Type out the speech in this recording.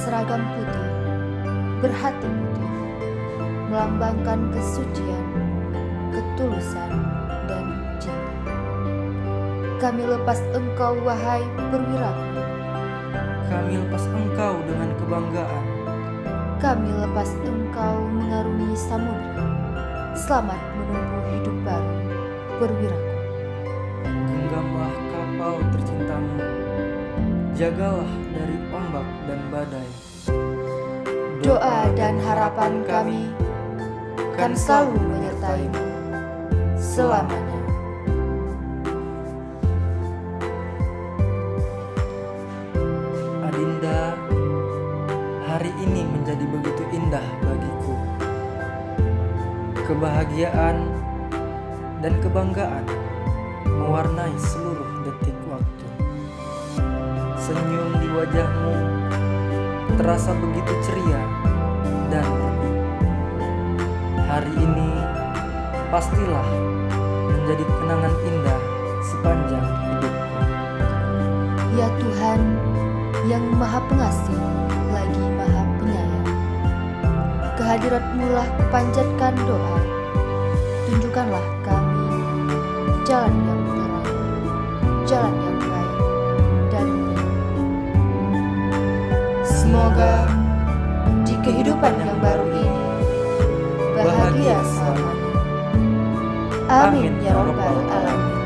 berseragam putih, berhati putih, melambangkan kesucian, ketulusan, dan cinta. Kami lepas Engkau, wahai perwiraku. Kami lepas Engkau dengan kebanggaan. Kami lepas Engkau mengarungi samudra. Selamat menempuh hidup baru, perwiraku. Genggamlah kapal tercintamu, jagalah dari ombak dan badai. Doa dan harapan kami kan selalu menyertaimu selamanya. Adinda, hari ini menjadi begitu indah bagiku. Kebahagiaan dan kebanggaan mewarnai seluruh detik waktu. Senyum di wajahmu terasa begitu ceria dan teguh. Hari ini pastilah menjadi kenangan indah sepanjang hidupku. Ya Tuhan yang Maha Pengasih lagi Maha Penyayang, kehadirat-Mu lah kupanjatkan doa. Tunjukkanlah kami jalan yang terang, jalan yang baik dan benar. Semoga di kehidupan yang baru ini bahagia selamanya. Amin ya Rabbal Alamin.